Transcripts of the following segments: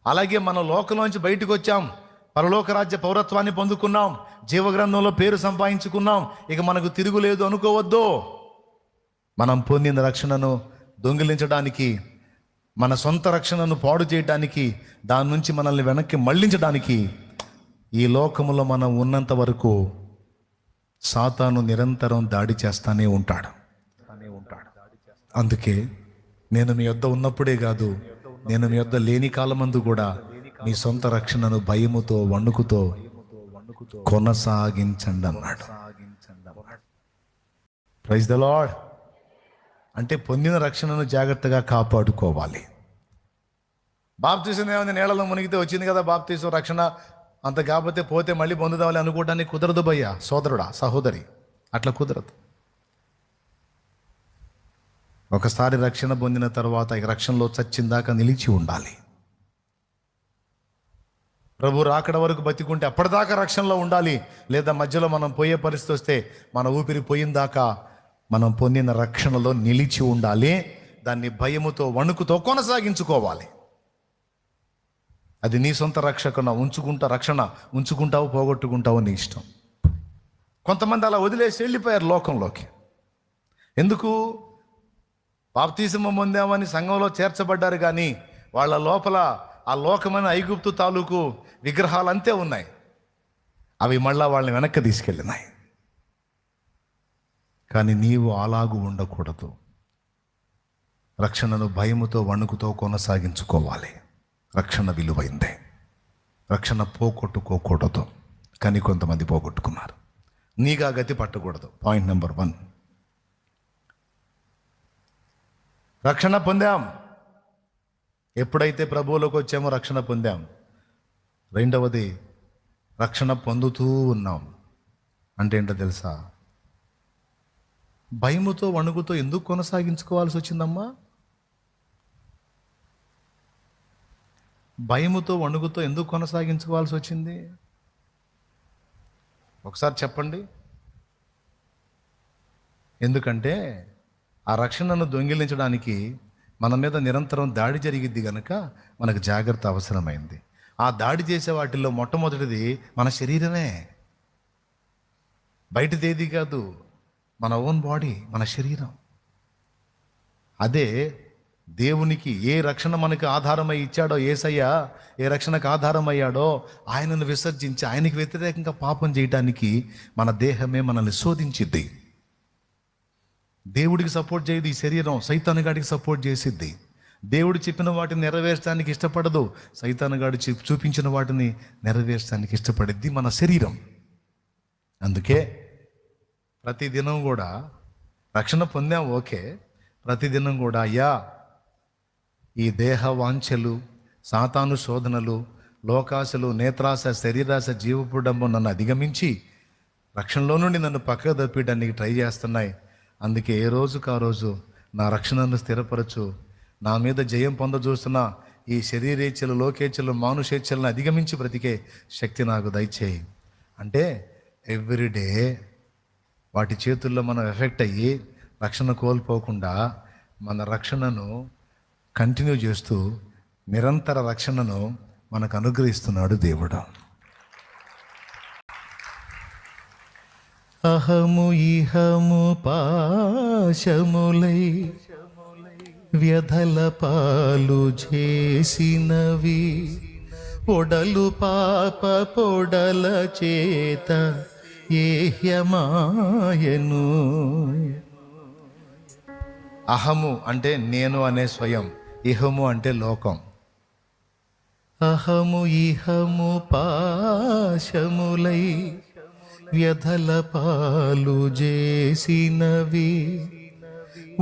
అలాగే మనం లోకంలోంచి బయటకు వచ్చాం, పరలోక రాజ్య పౌరత్వాన్ని పొందుకున్నాం, జీవగ్రంథంలో పేరు సంపాదించుకున్నాం, ఇక మనకు తిరుగులేదు అనుకోవద్దు. మనం పొందిన రక్షణను దొంగిలించడానికి, మన సొంత రక్షణను పాడు చేయడానికి, దాని నుంచి మనల్ని వెనక్కి మళ్ళించడానికి ఈ లోకములో మనం ఉన్నంత వరకు సాతాను నిరంతరం దాడి చేస్తానే ఉంటాడు. అందుకే నేను మీ యొద్ద ఉన్నప్పుడే కాదు, నేను మీ యొద్ద లేని కాలమందు కూడా మీ సొంత రక్షణను భయముతో వణుకుతో కొనసాగించండి అన్నాడు. Praise the Lord. అంటే పొందిన రక్షణను జాగ్రత్తగా కాపాడుకోవాలి. బాప్తీసం ఏమైంది, నీళ్ళలో మునిగితే వచ్చింది కదా బాప్తీసం రక్షణ, అంత కాకపోతే పోతే మళ్ళీ పొందుదామని అనుకోవడానికి కుదరదు భయ్యా, సోదరుడా సహోదరి, అట్లా కుదరదు. ఒకసారి రక్షణ పొందిన తర్వాత ఇక రక్షణలో చచ్చిందాకా నిలిచి ఉండాలి. ప్రభు రాకడ వరకు బతికుంటే అప్పటిదాకా రక్షణలో ఉండాలి. లేదా మధ్యలో మనం పోయే పరిస్థితి వస్తే మన ఊపిరి పోయిందాకా మనం పొందిన రక్షణలో నిలిచి ఉండాలి. దాన్ని భయముతో వణుకుతో కొనసాగించుకోవాలి. అది నీ సొంత రక్షణ ఉంచుకుంటావు పోగొట్టుకుంటావు నీ ఇష్టం. కొంతమంది అలా వదిలేసి వెళ్ళిపోయారు లోకంలోకి. ఎందుకు? బాప్తీసము పొందామని సంఘంలో చేర్చబడ్డారు, కానీ వాళ్ళ లోపల ఆ లోకమైన ఐగుప్తు తాలూకు విగ్రహాలు అంతే ఉన్నాయి. అవి మళ్ళా వాళ్ళని వెనక్కి తీసుకెళ్ళినాయి. కానీ నీవు అలాగూ ఉండకూడదు. రక్షణను భయముతో వణుకుతో కొనసాగించుకోవాలి. రక్షణ విలువైందే, రక్షణ పోగొట్టుకోకూడదు. కానీ కొంతమంది పోగొట్టుకున్నారు. నీగా గతి పట్టకూడదు. పాయింట్ నెంబర్ 1, రక్షణ పొందాం. ఎప్పుడైతే ప్రభువులోకి వచ్చామో రక్షణ పొందాం. రెండవది, రక్షణ పొందుతూ ఉన్నాం. అంటే ఏంటో తెలుసా? భయముతో వణుకుతో ఎందుకు కొనసాగించుకోవాల్సి వచ్చిందమ్మా? భయముతో వణుకుతో ఎందుకు కొనసాగించుకోవాల్సి వచ్చింది? ఒకసారి చెప్పండి. ఎందుకంటే ఆ రక్షణను దొంగిలించడానికి మన మీద నిరంతరం దాడి జరిగిద్ది కనుక మనకు జాగ్రత్త అవసరమైంది. ఆ దాడి చేసే వాటిల్లో మొట్టమొదటిది మన శరీరమే. బయటదేది కాదు, మన ఓన్ బాడీ, మన శరీరం. అదే దేవునికి ఏ రక్షణ మనకు ఆధారమై ఇచ్చాడో, యేసయ్య ఏ రక్షణకు ఆధారమయ్యాడో ఆయనను విసర్జించి ఆయనకి వ్యతిరేకంగా పాపం చేయడానికి మన దేహమే మనల్ని శోధించిద్ది. దేవుడికి సపోర్ట్ చేయదు ఈ శరీరం, సైతానుగాడికి సపోర్ట్ చేసిద్ది. దేవుడు చెప్పిన వాటిని నెరవేర్చడానికి ఇష్టపడదు, సైతానుగాడు చూపించిన వాటిని నెరవేర్చడానికి ఇష్టపడిద్ది మన శరీరం. అందుకే ప్రతిదినం కూడా రక్షణ పొందాం, ఓకే, ప్రతిదినం కూడా అయ్యా ఈ దేహ వాంఛలు, సాతాను శోధనలు, లోకాశలు, నేత్రాశ, శరీరాశ, జీవపుడంబం నన్ను అధిగమించి రక్షణలో నుండి నన్ను పక్కకు తప్పించడానికి ట్రై చేస్తున్నాయి. అందుకే ఏ రోజుకు ఆ రోజు నా రక్షణను స్థిరపరచు, నా మీద జయం పొందజూస్తున్న ఈ శరీరేచ్ఛలు, లోకేచ్ఛలు, మానుషేచ్ఛలను అధిగమించి బ్రతికే శక్తి నాకు దయచేయి అంటే ఎవ్రీడే వాటి చేతుల్లో మనం ఎఫెక్ట్ అయ్యి రక్షణ కోల్పోకుండా మన రక్షణను కంటిన్యూ చేస్తూ నిరంతర రక్షణను మనకు అనుగ్రహిస్తున్నాడు దేవుడు. అహము ఇహము పాశములై వ్యధల పాలు చేసినవి, పొడలు పాప పొడల చేత ఏహ్యమాయను. అహము అంటే నేను అనే స్వయం, ఇహము అంటే లోకం. అహము ఇహము పాశములై వ్యధల పాలు చేసినవి,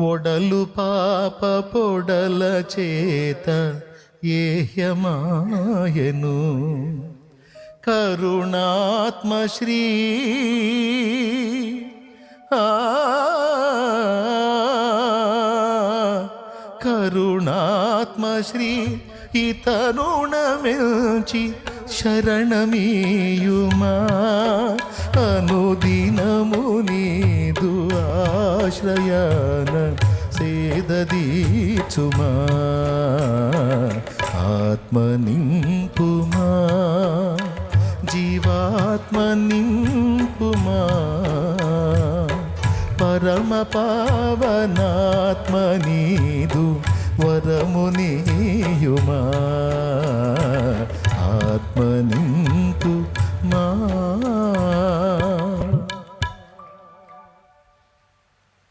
ఒడలు పాప పొడల చేత ఏహ్యమాయను. కరుణాత్మశ్రీ కరుణాత్మశ్రీ ఇతరుణమించి శరణమీయుమా, అనుదినము నీదు ఆశ్రయాన సేదదీచుమా. ఆత్మ నింపుమా, జీవాత్మ నింపుమా, పరమ పావనాత్మ నీదు వరము నీయుమా, ఆత్మ నింపుమా.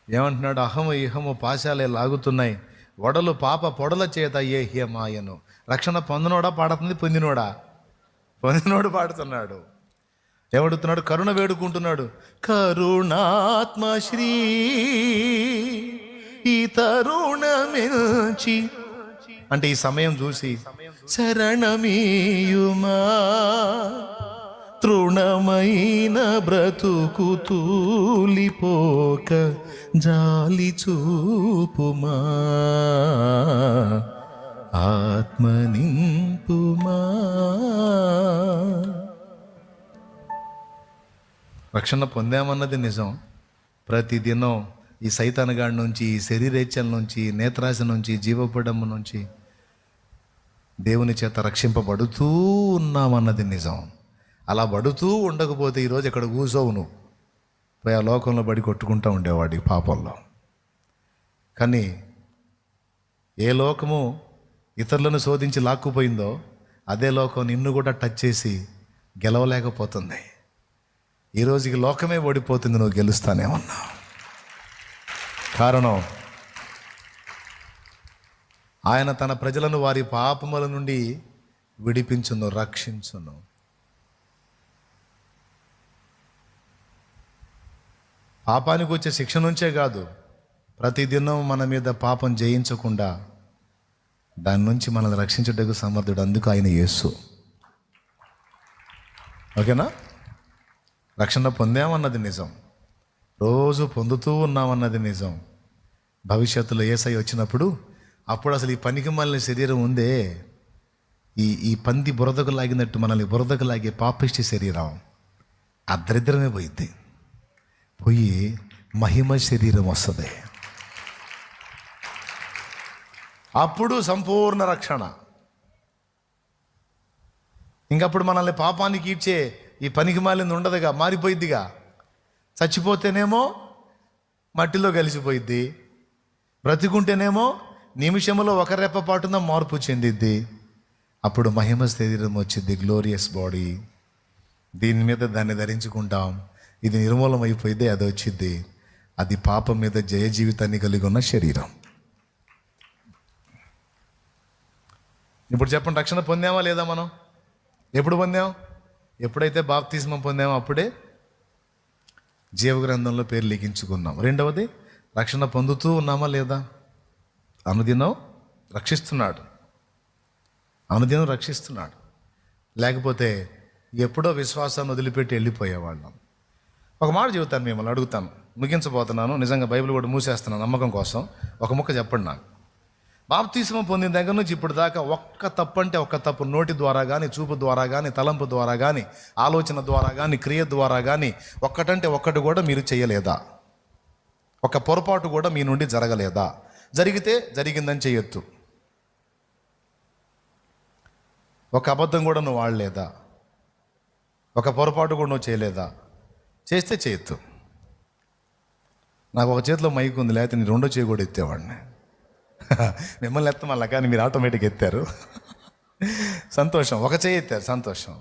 ఏమంటున్నాడు? అహము ఇహము పాశాలే లాగుతున్నాయి, వడలు పాప పొడల చేత ఏ హ్యమాయను. రక్షణ పొందినోడా పాడుతుంది, పొందినోడా? పొందినోడు పాడుతున్నాడు. ఏమడుతున్నాడు? కరుణ వేడుకుంటున్నాడు. కరుణాత్మ శ్రీ ఈ తరుణమించి, అంటే ఈ సమయం చూసి శరణమీయుమా, తృణమైన బ్రతుకు తూలిపోక జాలి చూపుమా, ఆత్మ నింపుమా. రక్షణ పొందామన్నది నిజం. ప్రతిదినం ఈ సైతానుగాడి నుంచి, ఈ శరీరేచ్ఛల నుంచి, నేత్రాశ నుంచి, జీవపడము నుంచి దేవుని చేత రక్షింపబడుతూ ఉన్నామన్నది నిజం. అలా పడుతూ ఉండకపోతే ఈరోజు ఇక్కడ కూర్చోవు, నువ్వు పోయి ఆ లోకంలో బడి కొట్టుకుంటూ ఉండేవాడి పాపంలో. కానీ ఏ లోకము ఇతరులను శోధించి లాక్కుపోయిందో అదే లోకం నిన్ను కూడా టచ్ చేసి గెలవలేకపోతుంది. ఈరోజుకి లోకమే ఓడిపోతుంది, నువ్వు గెలుస్తానేమన్నా. కారణం, ఆయన తన ప్రజలను వారి పాపముల నుండి విడిపించును, రక్షించును. పాపానికి వచ్చే శిక్ష నుంచే కాదు, ప్రతిదినం మన మీద పాపం జయించకుండా దాని నుంచి మనల్ని రక్షించుటకు సమర్థుడు. అందుకు ఆయన యేసు. ఓకేనా? రక్షణ పొందామన్నది నిజం, రోజు పొందుతూ ఉన్నామన్నది నిజం. భవిష్యత్తులో యేసయ్య వచ్చినప్పుడు అప్పుడు అసలు ఈ పనికి మాలిన శరీరం ఉందే, ఈ పంది బురదకు లాగినట్టు మనల్ని బురదకు లాగే పాపిష్టి శరీరం, ఆ దరిద్రమే పోయింది. పోయి మహిమ శరీరం వస్తుంది. అప్పుడు సంపూర్ణ రక్షణ. ఇంకప్పుడు మనల్ని పాపానికి ఈడ్చే ఈ పనికి మాలింది ఉండదుగా, మారిపోయిద్దిగా. చచ్చిపోతేనేమో మట్టిలో కలిసిపోయిద్ది, బ్రతికుంటేనేమో నిమిషంలో ఒక రెప్పపాటున మార్పు చెందిద్ది. అప్పుడు మహిమ శరీరం వచ్చింది, గ్లోరియస్ బాడీ. దీని మీద దాన్ని ధరించుకుంటాం. ఇది నిర్మూలం అయిపోయింది, అది వచ్చింది. అది పాపం మీద జయ జీవితాన్ని కలిగి ఉన్న శరీరం. ఇప్పుడు చెప్పండి, రక్షణ పొందామా లేదా? మనం ఎప్పుడు పొందాం? ఎప్పుడైతే బాప్తిస్మం పొందామో అప్పుడే జీవగ్రంథంలో పేరు లిఖించుకున్నాం. రెండవది, రక్షణ పొందుతూ ఉన్నామా లేదా? అనుదినం రక్షిస్తున్నాడు, అనుదినం రక్షిస్తున్నాడు. లేకపోతే ఎప్పుడో విశ్వాసాన్ని వదిలిపెట్టి వెళ్ళిపోయేవాళ్ళం. ఒక మాట చెబుతాను, మిమ్మల్ని అడుగుతాను, ముగించబోతున్నాను. నిజంగా బైబిల్ కూడా మూసేస్తున్నాను నమ్మకం కోసం. ఒక ముక్క చెప్పండి నాకు. బాప్తిస్మం పొందిన దగ్గర నుంచి ఇప్పుడు దాకా ఒక్క తప్పు అంటే ఒక్క తప్పు, నోటి ద్వారా కానీ, చూపు ద్వారా కానీ, తలంపు ద్వారా కానీ, ఆలోచన ద్వారా కానీ, క్రియ ద్వారా కానీ ఒక్కటంటే ఒక్కటి కూడా మీరు చేయలేదా? ఒక పొరపాటు కూడా మీ నుండి జరగలేదా? జరిగితే జరిగిందని చేయొద్దు. ఒక అబద్ధం కూడా నువ్వు వాడలేదా? ఒక పొరపాటు కూడా నువ్వు చేయలేదా? చేస్తే చేయొద్దు. నాకు ఒక చేతిలో మైక్ ఉంది, లేకపోతే నేను రెండో చేయి కూడా ఎత్తేవాడిని. మిమ్మల్ని ఎత్త మళ్ళా, కానీ మీరు ఆటోమేటిక్ ఎత్తారు. సంతోషం. ఒక చేయి ఎత్తారు, సంతోషం.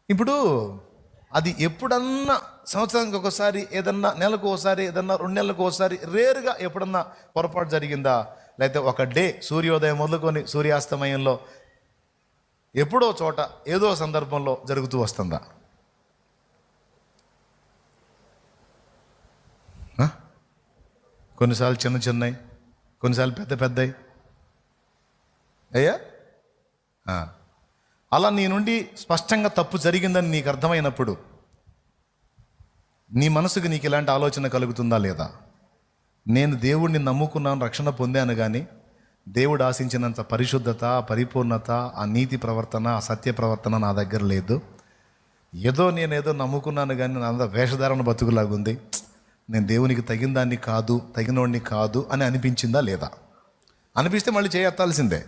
ఇప్పుడు అది ఎప్పుడన్నా సంవత్సరానికి ఒకసారి, ఏదన్నా నెలకు ఒకసారి, ఏదన్నా 2 నెలలకు ఒకసారి, రేరుగా ఎప్పుడన్నా పొరపాటు జరిగిందా? లేకపోతే ఒక డే సూర్యోదయం మొదలుకొని సూర్యాస్తమయంలో ఎప్పుడో చోట ఏదో సందర్భంలో జరుగుతూ వస్తుందా? కొన్నిసార్లు చిన్న చిన్నవి, కొన్నిసార్లు పెద్ద పెద్దవి. అయ్యా, అలా నీ నుండి స్పష్టంగా తప్పు జరిగిందని నీకు అర్థమైనప్పుడు నీ మనసుకు నీకు ఇలాంటి ఆలోచన కలుగుతుందా లేదా? నేను దేవుడిని నమ్ముకున్నాను, రక్షణ పొందాను, కానీ దేవుడు ఆశించినంత పరిశుద్ధత, పరిపూర్ణత, ఆ నీతి ప్రవర్తన, ఆ సత్య ప్రవర్తన నా దగ్గర లేదు. నేనేదో నమ్ముకున్నాను కానీ నా వేషధారణ బతుకులాగుంది, నేను దేవునికి తగిన దాన్ని కాదు, తగినోడిని కాదు అని అనిపించిందా లేదా? అనిపిస్తే మళ్ళీ చేయెత్తాల్సిందే.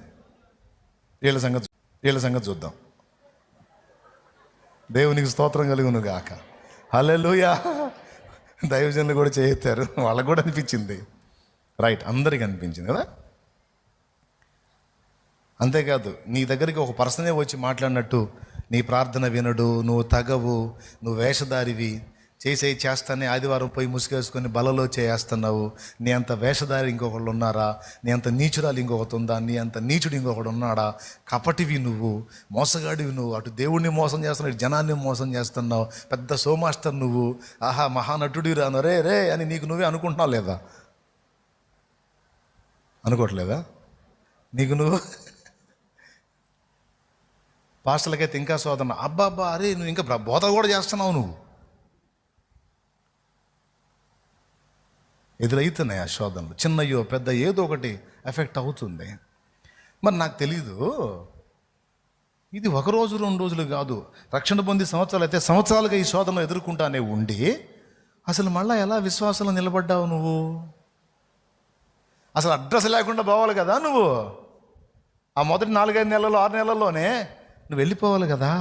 వీళ్ళ సంగతి చూద్దాం. దేవునికి స్తోత్రం కలుగును గాక. హల్లెలూయా. దైవజనులు కూడా చేయెత్తారు, వాళ్ళకు కూడా అనిపించింది. రైట్, అందరికీ అనిపించింది కదా. అంతేకాదు, నీ దగ్గరికి ఒక పర్సనే వచ్చి మాట్లాడినట్టు నీ ప్రార్థన వినడు, నువ్వు తగవు, నువ్వు వేషధారివి, చేస్తానే ఆదివారం పోయి ముసుగేసుకొని బలలో చేస్తున్నావు, నీ అంత వేషధారి ఇంకొకళ్ళు ఉన్నారా, నీ అంత నీచురాలు ఇంకొకటి ఉందా, నీ అంత నీచుడు ఇంకొకడు ఉన్నాడా, కపటివి నువ్వు, మోసగాడివి నువ్వు, అటు దేవుణ్ణి మోసం చేస్తున్నావు, ఇటు జనాన్ని మోసం చేస్తున్నావు, పెద్ద సోమాస్టర్ నువ్వు, ఆహా మహానటుడి రాను రే రే అని నీకు నువ్వే అనుకుంటున్నావు లేదా? అనుకోవట్లేదా? నీకు నువ్వు పాస్టర్లకైతే ఇంకా సోదరణ, అబ్బాబ్బా అరే నువ్వు ఇంకా బోధ కూడా చేస్తున్నావు, నువ్వు ఎదురవుతున్నాయి ఆ శోధనలు, చిన్నయ్యో పెద్ద ఏదో ఒకటి ఎఫెక్ట్ అవుతుంది. మరి నాకు తెలీదు, ఇది 1 రోజు 2 రోజులు కాదు, రక్షణ పొంది సంవత్సరాలు అయితే సంవత్సరాలుగా ఈ శోధనలు ఎదుర్కొంటానే ఉండి అసలు మళ్ళీ ఎలా విశ్వాసంలో నిలబడ్డావు నువ్వు? అసలు అడ్రస్ లేకుండా పోవాలి కదా నువ్వు. ఆ మొదటి 4-5 నెలల్లో 6 నెలల్లోనే నువ్వు వెళ్ళిపోవాలి కదా.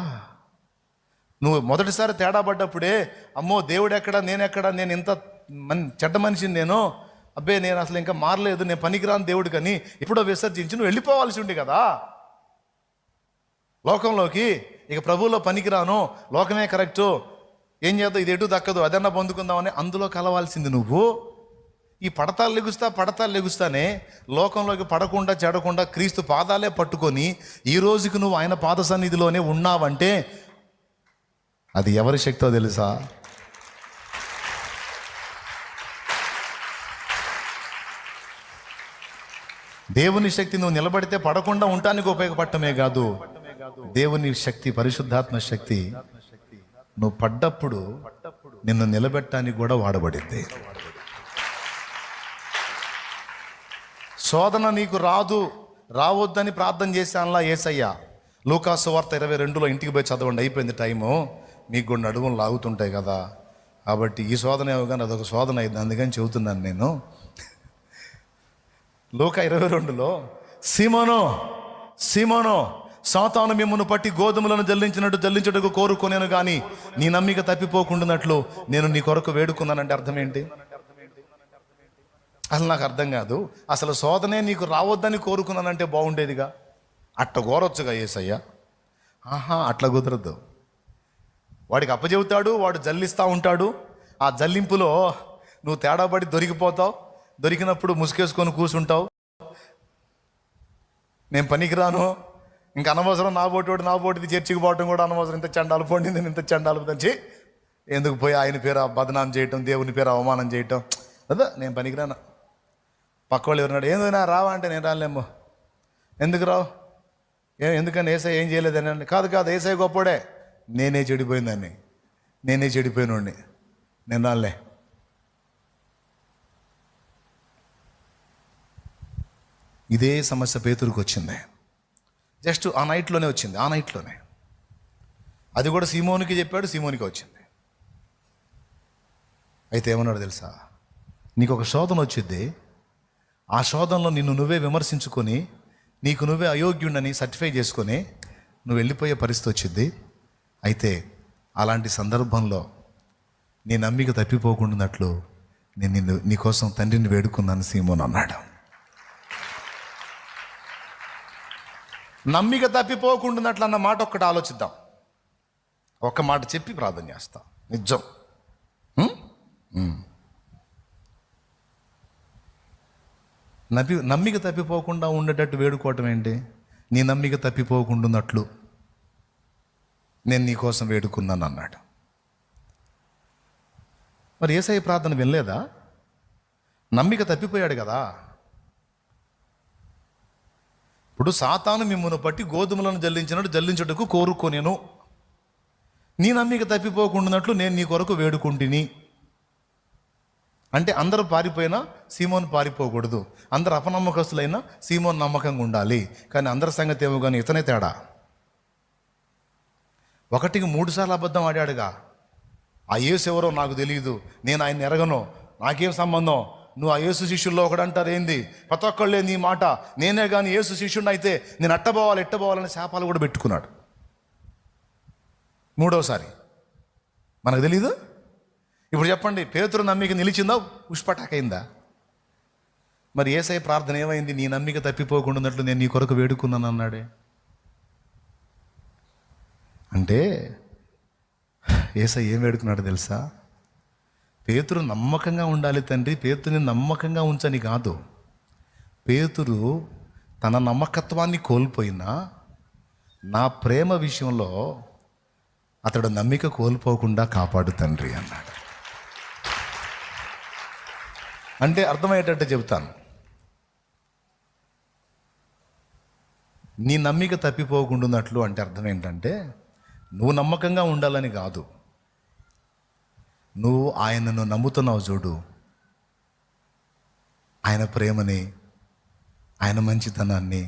నువ్వు మొదటిసారి తేడా పడ్డప్పుడే అమ్మో దేవుడు ఎక్కడ, నేనెక్కడ, నేను ఇంత చెడ్డ మనిషిని, నేను అబ్బే నేను అసలు ఇంకా మారలేదు, నేను పనికిరాని దేవుడు కానీ ఎప్పుడో విసర్జించి నువ్వు వెళ్ళిపోవాల్సి ఉంది కదా లోకంలోకి. ఇక ప్రభువులో పనికిరాను, లోకమే కరెక్టు, ఏం చేద్దాం, ఇది ఎటు దక్కదు, అదన్నా పొందుకుందామని అందులో కలవాల్సింది నువ్వు. ఈ పడతాలు లెగుస్తానే లోకంలోకి పడకుండా చెడకుండా క్రీస్తు పాదాలే పట్టుకొని ఈ రోజుకి నువ్వు ఆయన పాద సన్నిధిలోనే ఉన్నావంటే అది ఎవరి శక్తో తెలుసా? దేవుని శక్తి నువ్వు నిలబడితే పడకుండా ఉండటానికి ఉపయోగపడటమే కాదు, దేవుని శక్తి, పరిశుద్ధాత్మ శక్తి నువ్వు పడ్డప్పుడు నిన్ను నిలబెట్టడానికి కూడా వాడబడింది. శోధన నీకు రావద్దని ప్రార్థన చేశానులా యేసయ్య. లూకాసు వార్త 22లో ఇంటికి పోయి చదవండి, అయిపోయింది టైము, మీకు కూడా నడుములు లాగుతుంటాయి కదా, కాబట్టి ఈ శోధన ఏమో కానీ అదొక శోధన అయింది, అందుకని చెబుతున్నాను నేను. లూకా 22లో సీమోను సాతాను మిమ్మును పట్టి గోధుమలను జల్లించుటకు కోరుకొనేను కానీ నీ నమ్మిక తప్పిపోకుండానట్లు నేను నీ కొరకు వేడుకున్నానంటే అర్థం ఏంటి? అసలు నాకు అర్థం కాదు. అసలు శోధనే నీకు రావద్దని కోరుకున్నానంటే బాగుండేదిగా, అట్ట కోరొచ్చుగా యేసయ్య. అట్లా కుదరద్దు. వాడికి అప్పచెబుతాడు, వాడు జల్లిస్తూ ఉంటాడు, ఆ జల్లింపులో నువ్వు తేడాపడి దొరికిపోతావు, దొరికినప్పుడు ముసుకేసుకొని కూర్చుంటావు, నేను పనికిరాను, ఇంకా అనవసరం, నా పోటీది చర్చికి పోవటం కూడా అనవసరం, ఇంత చండాలు పోండి, నేను ఇంత చండాలు దంచి ఎందుకు పోయి ఆయన పేరు బదనాం చేయటం, దేవుని పేరు అవమానం చేయటం, అదా నేను పనికిరాను. పక్కవాళ్ళు ఎవరున్నాడు, ఏందైనా రావా అంటే నేను రాలేమో, ఎందుకు రావు, ఎందుకని ఏసై ఏం చేయలేదని, కాదు ఏసై గొప్పోడే, నేనే చెడిపోయినోడిని, నేను రాలే. ఇదే సమస్య పేతురుకు వచ్చింది, జస్ట్ ఆ నైట్లోనే వచ్చింది, అది కూడా సీమోనికి చెప్పాడు, సీమోనికి వచ్చింది. అయితే ఏమన్నాడు తెలుసా, నీకు ఒక శోధన వచ్చింది, ఆ శోధనలో నిన్ను నువ్వే విమర్శించుకొని నీకు నువ్వే అయోగ్యుడని సర్టిఫై చేసుకొని నువ్వు వెళ్ళిపోయే పరిస్థితి వచ్చింది. అయితే అలాంటి సందర్భంలో నీ నమ్మిక తప్పిపోకుండానట్లు నేను నీకోసం తండ్రిని వేడుకున్నాను సీమోన్ అన్నాడు. నమ్మిక తప్పిపోకుండానట్లు అన్న మాట ఒక్కటి ఆలోచిద్దాం, ఒక్క మాట చెప్పి ప్రార్థన చేస్తాం. నిజం, నమ్మిక తప్పిపోకుండా ఉండేటట్టు వేడుకోవటం ఏంటి? నీ నమ్మిక తప్పిపోకుండానట్లు నేను నీకోసం వేడుకున్నాను అన్నాడు. మరి యేసయ్య ప్రార్థన వినలేదా? నమ్మిక తప్పిపోయాడు కదా. ఇప్పుడు సాతాను మిమ్మును పట్టి గోధుమలను జల్లించుటకు కోరుకొనేను, నీ నమ్మిక తప్పిపోకుండానట్లు నేను నీ కొరకు వేడుకుంటుని అంటే అందరూ పారిపోయినా సీమోన్ పారిపోకూడదు, అందరు అపనమ్మకస్తులైనా సీమోన్ నమ్మకంగా ఉండాలి. కానీ అందరి సంగతి ఏమో కానీ ఇతనే తేడా. 1కి 3 సార్లు అబద్ధం ఆడాడుగా. ఆ యేసు ఎవరో నాకు తెలియదు, నేను ఆయన ఎరగను, నాకేం సంబంధం, నువ్వు ఆ యేసు శిష్యుల్లో ఒకడు అంటారు ఏంది, ప్రతి ఒక్కళ్ళే నీ మాట, నేనే కానీ యేసు శిష్యుడిని అయితే నేను ఎట్టబోవాలని శాపాలు కూడా పెట్టుకున్నాడు. మూడోసారి మనకు తెలీదు. ఇప్పుడు చెప్పండి, పేతురు నమ్మిక నిలిచిందా, ఉష్పటాకైందా? మరి యేసయ్య ప్రార్థన ఏమైంది? నీ నమ్మిక తప్పిపోకుండా ఉన్నట్లు నేను నీ కొరకు వేడుకున్నాను అన్నాడే. అంటే యేసయ్య ఏం వేడుకున్నాడు తెలుసా? పేతురు నమ్మకంగా ఉండాలి తండ్రి, పేతుని నమ్మకంగా ఉంచని కాదు. పేతురు తన నమ్మకత్వాన్ని కోల్పోయినా నా ప్రేమ విషయంలో అతడు నమ్మిక కోల్పోకుండా కాపాడు తండ్రి అన్నాడు. అంటే అర్థమయ్యేటట్టు చెబుతాను, నీ నమ్మిక తప్పిపోకుండాన్నట్లు అంటే అర్థం ఏంటంటే, నువ్వు నమ్మకంగా ఉండాలని కాదు, నువ్వు ఆయనను నమ్ముతున్నావు చూడు, ఆయన ప్రేమని, ఆయన మంచితనాన్ని,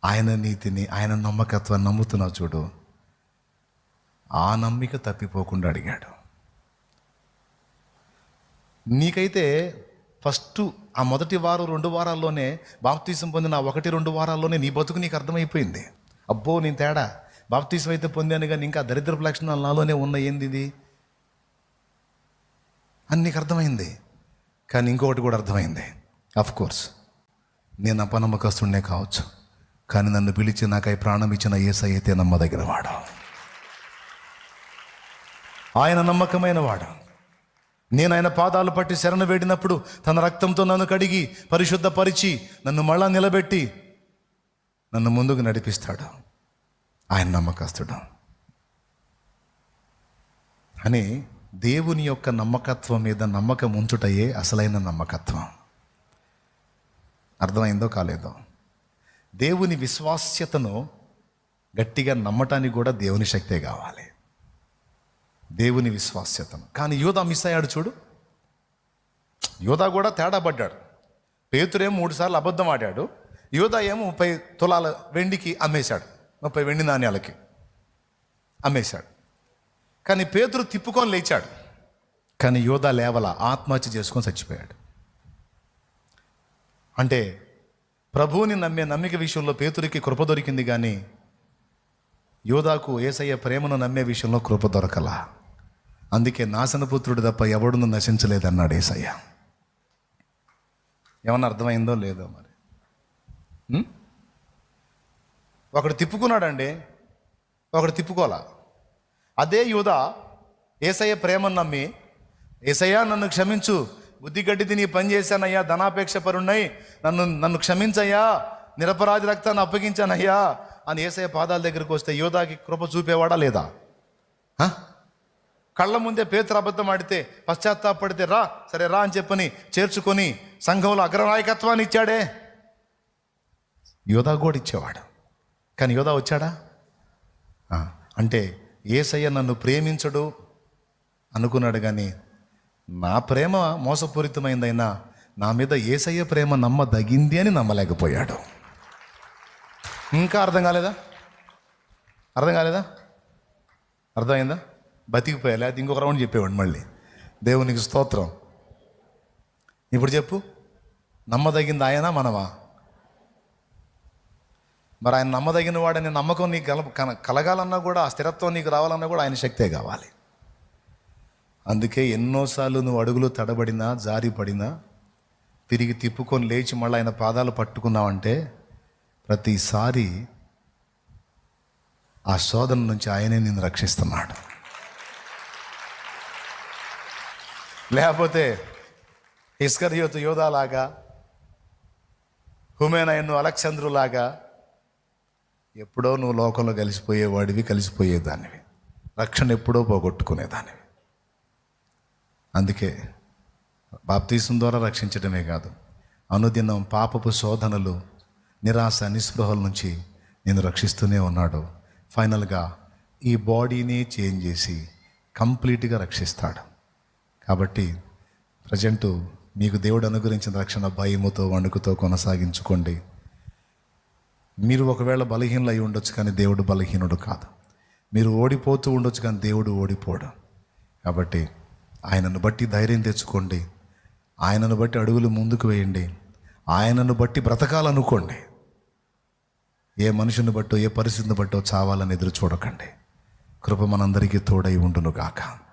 ఆయన నీతిని, ఆయన నమ్మకత్వాన్ని నమ్ముతున్నావు చూడు, ఆ నమ్మిక తప్పిపోకుండా అడిగాడు. నీకైతే ఫస్ట్ ఆ మొదటి వారం 2 వారాల్లోనే బాప్తీసం పొందిన 1-2 వారాల్లోనే నీ బతుకు నీకు అర్థమైపోయింది. అబ్బో నేను తేడా, బాప్తీసం అయితే పొందాను కానీ ఇంకా దరిద్రపు లక్షణాలు నాలోనే ఉన్న, ఏంది ఇది అని నీకు అర్థమైంది. కానీ ఇంకొకటి కూడా అర్థమైంది, కోర్స్ నేను అపనమ్మకస్తుడినే కావచ్చు, కానీ నన్ను పిలిచి నాకై ప్రాణం ఇచ్చిన యేసయ్య అయితే నమ్మదగిన వాడు, ఆయన నమ్మకమైన వాడు. నేను ఆయన పాదాలు పట్టి శరణు వేడినప్పుడు తన రక్తంతో నన్ను కడిగి పరిశుద్ధపరిచి నన్ను మళ్ళా నిలబెట్టి నన్ను ముందుకు నడిపిస్తాడు. ఆయన నమ్మకస్తుడు అని దేవుని యొక్క నమ్మకత్వం మీద నమ్మకం ఉంచుటయే అసలైన నమ్మకత్వం. అర్థమైందో కాలేదో? దేవుని విశ్వాస్యతను గట్టిగా నమ్మటానికి కూడా దేవుని శక్తే కావాలి, దేవుని విశ్వాస్యతను. కానీ యోధా మిస్ అయ్యాడు చూడు. యోధా కూడా తేడా పడ్డాడు. పేతురేమో 3 సార్లు అబద్ధం ఆడాడు, యోధా ఏమో 30 తులాల వెండికి అమ్మేశాడు, 30 వెండి నాణ్యాలకి అమ్మేశాడు. కానీ పేతురు తిప్పుకొని లేచాడు, కానీ యోధా లేవల, ఆత్మహత్య చేసుకొని చచ్చిపోయాడు. అంటే ప్రభువుని నమ్మే నమ్మిక విషయంలో పేతురికి కృప దొరికింది, కానీ యోధాకు యేసయ్య ప్రేమను నమ్మే విషయంలో కృప దొరకలా. అందుకే నాశనపుత్రుడు తప్ప ఎవడును నశించలేదన్నాడు యేసయ్య. ఏమన్నా అర్థమైందో లేదో మరి? ఒకడు తిప్పుకున్నాడండి, ఒకడు తిప్పుకోలా. అదే యూదా యేసయ్య ప్రేమను నమ్మి, యేసయ్య నన్ను క్షమించు, బుద్ధిగడ్డి తిని పని చేశానయ్యా, ధనాపేక్ష పరుణ్ణై నన్ను క్షమించయ్యా, నిరపరాధి రక్తాన్ని అప్పగించానయ్యా అని యేసయ్య పాదాల దగ్గరికి వస్తే యోధాకి కృప చూపేవాడా లేదా? కళ్ళ ముందే పేతురు అబద్ధం ఆడితే పశ్చాత్తాపడితే సరే రా అని చెప్పని చేర్చుకొని సంఘంలో అగ్రనాయకత్వాన్ని ఇచ్చాడే, యోధా కూడా ఇచ్చేవాడు. కానీ యోధా వచ్చాడా? అంటే యేసయ్య నన్ను ప్రేమించడు అనుకున్నాడు, కానీ నా ప్రేమ మోసపూరితమైందైనా నా మీద యేసయ్య ప్రేమ నమ్మదగింది అని నమ్మలేకపోయాడు. ఇంకా అర్థం కాలేదా? అర్థమైందా? బతికిపోయాలి. అది ఇంకొక రౌండ్ చెప్పేవాడు మళ్ళీ. దేవునికి స్తోత్రం. ఇప్పుడు చెప్పు, నమ్మదగింది ఆయన మనమా? మరి ఆయన నమ్మదగిన వాడని నమ్మకం నీకు కలగాలన్నా కూడా, ఆ స్థిరత్వం నీకు రావాలన్నా కూడా ఆయన శక్తే కావాలి. అందుకే ఎన్నోసార్లు నువ్వు అడుగులు తడబడినా, జారిపడినా, తిరిగి తిప్పుకొని లేచి మళ్ళీ ఆయన పాదాలు పట్టుకున్నావంటే ప్రతిసారి ఆ శోధన నుంచి ఆయనే నిన్ను రక్షిస్తున్నాడు. లేకపోతే ఇస్కరియోతు యోధాలాగా, హుమేనయను అలెగ్జాంద్రులాగా ఎప్పుడో నువ్వు లోకంలో కలిసిపోయేదానివి, రక్షణ ఎప్పుడో పోగొట్టుకునేదానివి. అందుకే బాప్తీసం ద్వారా రక్షించడమే కాదు, అనుదినం పాపపు శోధనలు, నిరాశ, నిస్పృహల నుంచి నేను రక్షిస్తూనే ఉన్నాడు. ఫైనల్గా ఈ బాడీని చేంజ్ చేసి కంప్లీట్గా రక్షిస్తాడు. కాబట్టి ప్రజెంటు మీకు దేవుడు అనుగ్రహించిన రక్షణ భయముతో, వణుకుతో కొనసాగించుకోండి. మీరు ఒకవేళ బలహీనలు అయి ఉండొచ్చు, కానీ దేవుడు బలహీనుడు కాదు. మీరు ఓడిపోతూ ఉండొచ్చు, కానీ దేవుడు ఓడిపోడు. కాబట్టి ఆయనను బట్టి ధైర్యం తెచ్చుకోండి. ఆయనను బట్టి అడుగులు ముందుకు వేయండి. ఆయనను బట్టి బ్రతకాలనుకోండి. ఏ మనుషుని బట్టో ఏ పరిస్థితిని బట్టో చావాలని ఎదురు చూడకండి. కృప మనందరికీ తోడై ఉండును గాక.